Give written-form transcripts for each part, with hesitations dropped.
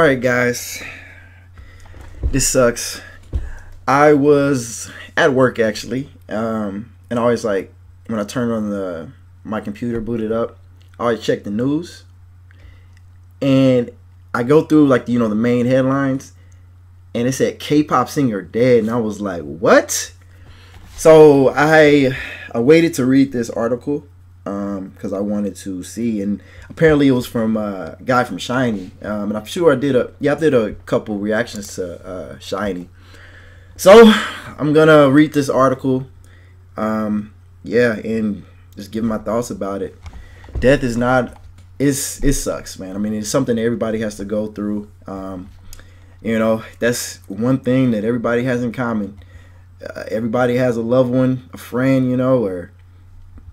Alright guys, this sucks. I was at work actually, and I always like, when I turn on my computer, boot it up, I always check the news, and I go through like, the main headlines, and it said K-pop singer dead, and I was like, what? So I waited to read this article because I wanted to see, and apparently it was from a guy from Shinee, and I'm sure I did a couple reactions to Shinee. So I'm gonna read this article, and just give my thoughts about it. Death is not, it sucks, man. I mean, it's something that everybody has to go through. That's one thing that everybody has in common. Everybody has a loved one, a friend, or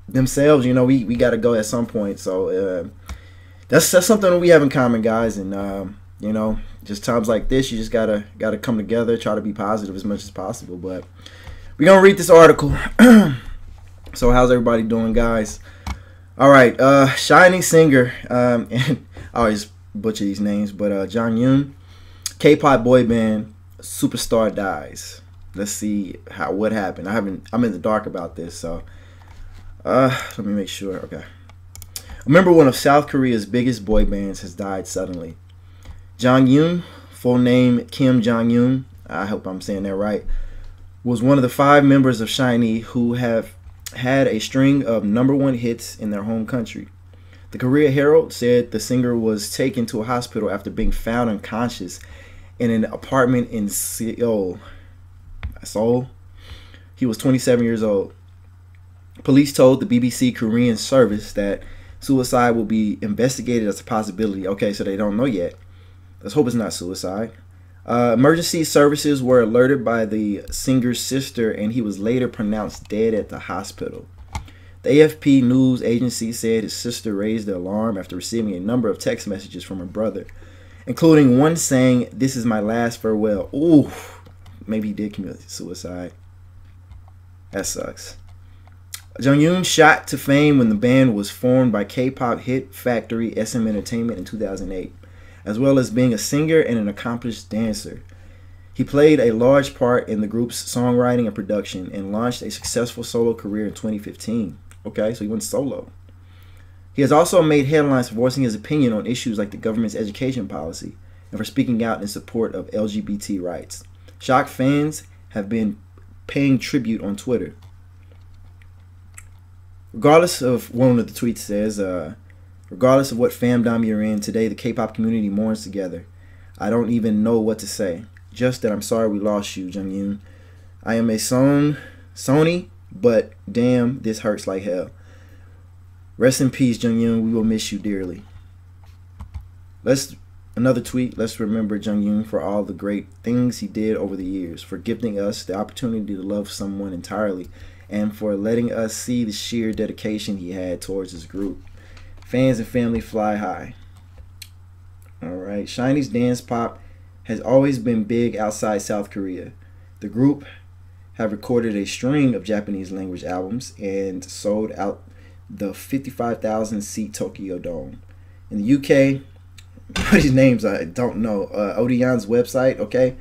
themselves. We got to go at some point. So that's something we have in common, guys. And just times like this, you just gotta come together, try to be positive as much as possible. But we're gonna read this article. So how's everybody doing, guys? All right, Shinee singer, and I always butcher these names, but Jonghyun, K-pop boy band superstar dies. Let's see what happened. I'm in the dark about this, so let me make sure. Okay. A member of one of South Korea's biggest boy bands has died suddenly. Jonghyun, full name Kim Jonghyun, I hope I'm saying that right, was one of the 5 members of Shinee who have had a string of #1 hits in their home country. The Korea Herald said the singer was taken to a hospital after being found unconscious in an apartment in Seoul. He was 27 years old. Police told the BBC Korean service that suicide will be investigated as a possibility. Okay, so they don't know yet. Let's hope it's not suicide. Emergency services were alerted by the singer's sister, and he was later pronounced dead at the hospital. The AFP news agency said his sister raised the alarm after receiving a number of text messages from her brother, including one saying, "This is my last farewell." Ooh, maybe he did commit suicide. That sucks. Jonghyun shot to fame when the band was formed by K-pop hit factory SM Entertainment in 2008. As well as being a singer and an accomplished dancer. He played a large part in the group's songwriting and production and launched a successful solo career in 2015. Okay, so he went solo. He has also made headlines for voicing his opinion on issues like the government's education policy and for speaking out in support of LGBT rights. Shocked fans have been paying tribute on Twitter. Regardless of, one of the tweets says, regardless of what famdom you're in, today the K-pop community mourns together. I don't even know what to say. Just that I'm sorry we lost you, Jonghyun. I am a Sony, but damn, this hurts like hell. Rest in peace, Jonghyun. We will miss you dearly. Another tweet. Let's remember Jonghyun for all the great things he did over the years, for gifting us the opportunity to love someone entirely, and for letting us see the sheer dedication he had towards his group. Fans and family fly high. Alright, Shinee's dance pop has always been big outside South Korea. The group have recorded a string of Japanese language albums and sold out the 55,000 seat Tokyo Dome. In the UK, these names I don't know, Odeon's website, okay,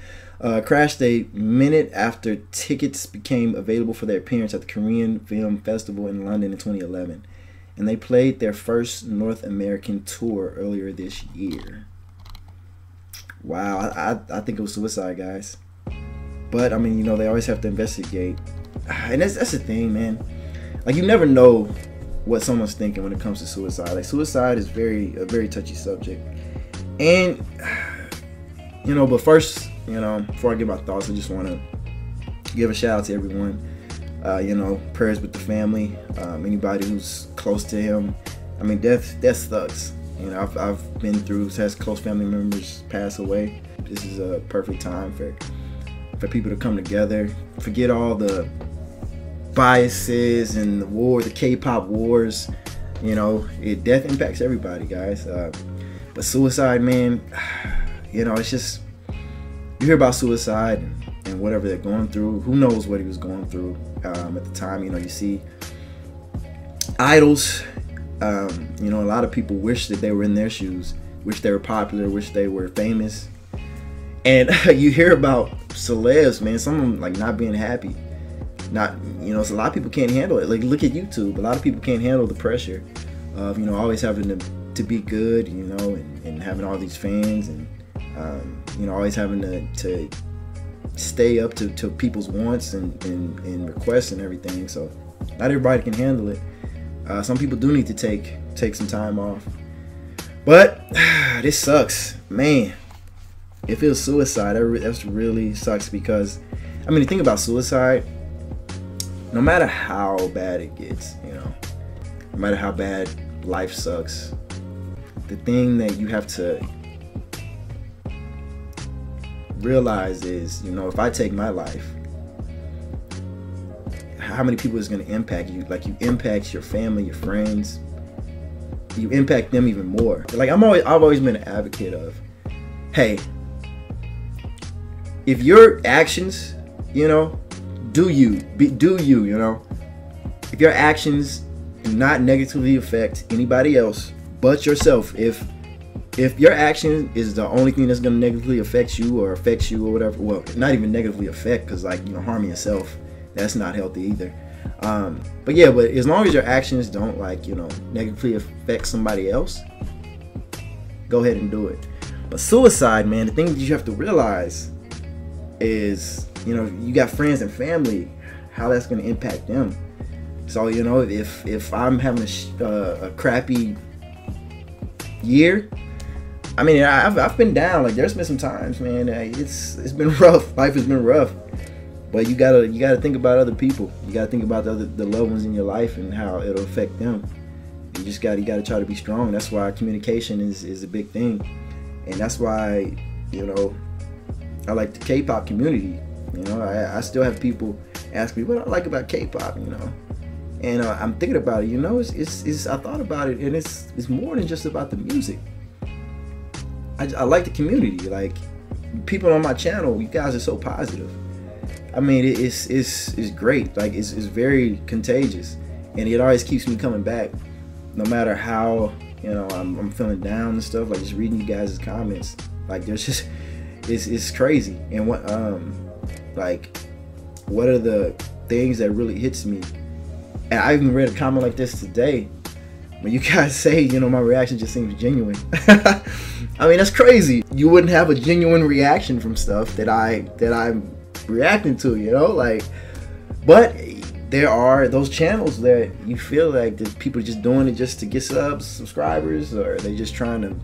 crashed a minute after tickets became available for their appearance at the Korean Film Festival in London in 2011. And they played their first North American tour earlier this year. Wow, I think it was suicide, guys. But, I mean, they always have to investigate. And that's the thing, man. Like, you never know what someone's thinking when it comes to suicide. Like, suicide is a very touchy subject. And, but first, before I give my thoughts, I just want to give a shout out to everyone. Prayers with the family, anybody who's close to him. I mean, death sucks. I've been through, has close family members pass away. This is a perfect time for people to come together, forget all the biases and the K-pop wars. Death impacts everybody, guys. But suicide, man, it's just, you hear about suicide and whatever they're going through. Who knows what he was going through at the time. You see idols. A lot of people wish that they were in their shoes. wish they were popular, wish they were famous. And you hear about celebs, man, some of them like not being happy. Not, you know, so a lot of people can't handle it. Like, look at YouTube. A lot of people can't handle the pressure of, you know, always having to be good, you know, and having all these fans, and you know, always having to stay up to people's wants and requests and everything. So not everybody can handle it. Some people do need to take some time off. But this sucks, man. It feels suicide. That really sucks, because I mean, the thing about suicide, no matter how bad it gets, you know, no matter how bad life sucks, the thing that you have to realize is, you know, if I take my life, how many people is going to impact you? Like, you impact your family, your friends, you impact them even more. Like, I've always been an advocate of, hey, if your actions, you know, do you, you know, if your actions do not negatively affect anybody else but yourself, if your action is the only thing that's going to negatively affect you or whatever, well, not even negatively affect, because, like, you know, harming yourself, that's not healthy either. But yeah, but as long as your actions don't, like, you know, negatively affect somebody else, go ahead and do it. But suicide, man, the thing that you have to realize is, you know, you got friends and family, how that's going to impact them. So, you know, if I'm having a crappy year, I mean, I've been down. Like, there's been some times, man, it's been rough. Life has been rough. But you gotta think about other people. You gotta think about the loved ones in your life and how it'll affect them. You gotta try to be strong. That's why communication is a big thing, and that's why, you know, I like the K-pop community. You know, I still have people ask me what I like about K-pop. You know, and I'm thinking about it. You know, it's I thought about it, and it's more than just about the music. I like the community. Like, people on my channel, you guys are so positive. I mean, it's great. Like, it's very contagious, and it always keeps me coming back, no matter how, you know, I'm feeling down and stuff. Like, just reading you guys' comments, like, there's just it's crazy. And what what are the things that really hits me? And I even read a comment like this today, when you guys say, you know, my reaction just seems genuine. I mean, that's crazy. You wouldn't have a genuine reaction from stuff that I'm reacting to, you know, like, but there are those channels that you feel like that people are just doing it just to get subscribers, or they just trying to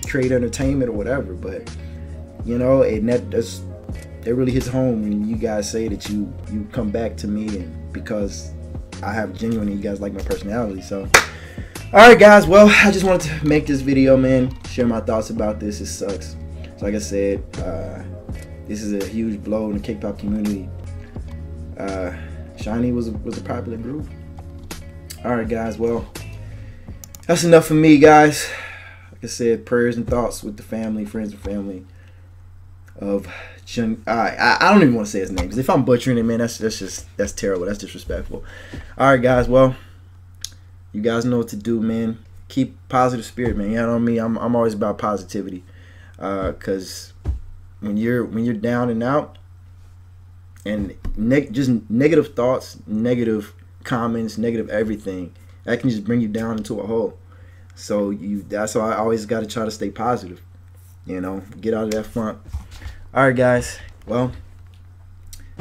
create entertainment or whatever. But, you know, and that really hits home when you guys say that you come back to me, and because I have genuinely, you guys like my personality. So, alright guys, well, I just wanted to make this video, man, share my thoughts about this. It sucks. So, like I said, this is a huge blow in the K-pop community. Shinee was a popular group. Alright guys, well, that's enough for me, guys. Like I said, prayers and thoughts with the family, friends and family of I don't even want to say his name, because if I'm butchering it, man, that's terrible. That's disrespectful. Alright guys, well, you guys know what to do, man. Keep positive spirit, man. You know what I mean? I'm always about positivity. Cause when you're down and out, and just negative thoughts, negative comments, negative everything, that can just bring you down into a hole. So that's why I always got to try to stay positive. You know, get out of that funk. All right, guys. Well,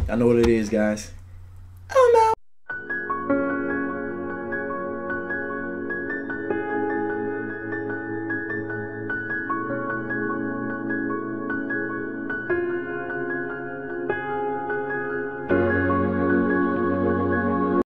I know what it is, guys.